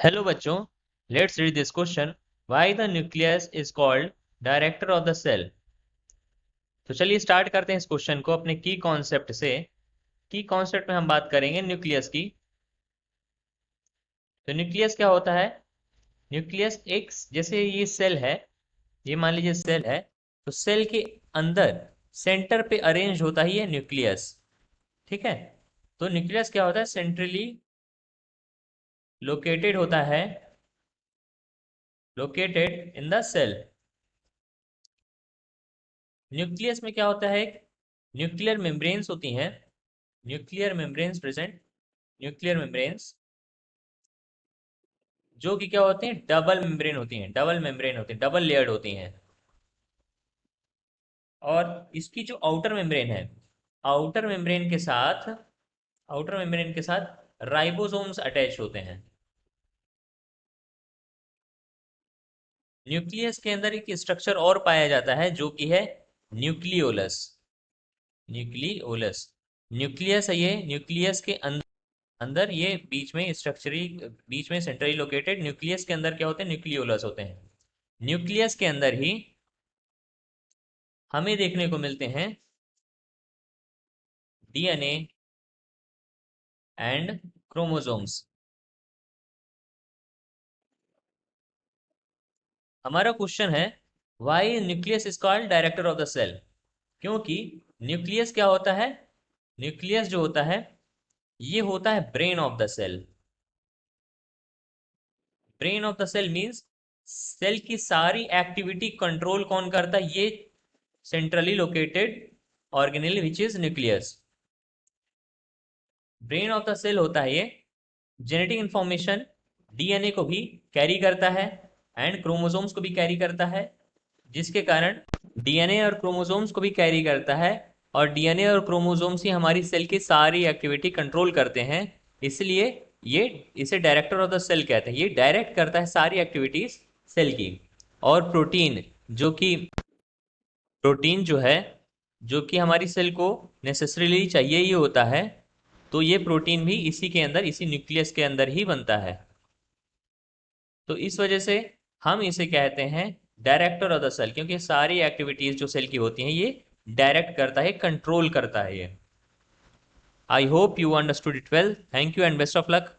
Hello बच्चों, let's read this question. Why the nucleus is called director of the cell. तो चलिए start करते हैं इस क्वेश्चन को अपने की कॉन्सेप्ट से। की कॉन्सेप्ट में हम बात करेंगे न्यूक्लियस की। तो न्यूक्लियस क्या होता है? न्यूक्लियस एक, जैसे ये सेल है, ये मान लीजिए सेल है, तो सेल के अंदर सेंटर पे अरेंज होता ही है न्यूक्लियस। ठीक है। तो न्यूक्लियस क्या होता है? सेंट्रली लोकेटेड होता है, located in the cell. Nucleus में क्या होता है? न्यूक्लियर मेम्ब्रेन्स होती हैं, nuclear membranes present, nuclear membranes जो कि क्या होते हैं? डबल मेम्ब्रेन होती हैं, डबल मेम्ब्रेन होती हैं, डबल लेयर्ड होती हैं। और इसकी जो आउटर मेम्ब्रेन है, आउटर मेम्ब्रेन के साथ, आउटर मेम्ब्रेन के साथ राइबोसोम्स अटैच होते हैं। न्यूक्लियस के अंदर एक स्ट्रक्चर और पाया जाता है जो कि है न्यूक्लियोलस। न्यूक्लियोलस, न्यूक्लियस है ये, न्यूक्लियस के अंदर, अंदर ये बीच में स्ट्रक्चरी, बीच में सेंट्रली लोकेटेड न्यूक्लियस के अंदर क्या होते हैं? न्यूक्लियोलस होते हैं। न्यूक्लियस के अंदर ही हमें देखने को मिलते हैं डीएनए एंड क्रोमोसोम्स। हमारा क्वेश्चन है, why nucleus is called director of the cell. क्योंकि न्यूक्लियस क्या होता है? न्यूक्लियस जो होता है, ये होता है brain of the cell. Brain of the cell means cell की सारी एक्टिविटी कंट्रोल कौन करता है? ये centrally located organelle which is nucleus. Brain of the cell होता है ये, जेनेटिक इंफॉर्मेशन डीएनए को भी कैरी करता है एंड क्रोमोसोम्स को भी कैरी करता है, जिसके कारण डीएनए और क्रोमोसोम्स को भी कैरी करता है, और डीएनए और क्रोमोसोम्स ही हमारी सेल की सारी एक्टिविटी कंट्रोल करते हैं। इसलिए ये, इसे डायरेक्टर ऑफ द सेल कहते हैं। ये डायरेक्ट करता है सारी एक्टिविटीज सेल की। और प्रोटीन, जो कि प्रोटीन जो है, जो कि हमारी सेल को नेसेसरीली चाहिए ही होता है, तो ये प्रोटीन भी इसी के अंदर, इसी न्यूक्लियस के अंदर ही बनता है। तो इस वजह से हम इसे कहते हैं डायरेक्टर ऑफ द सेल, क्योंकि सारी एक्टिविटीज जो सेल की होती हैं ये डायरेक्ट करता है, कंट्रोल करता है ये। I hope you understood it well. Thank you and best of luck.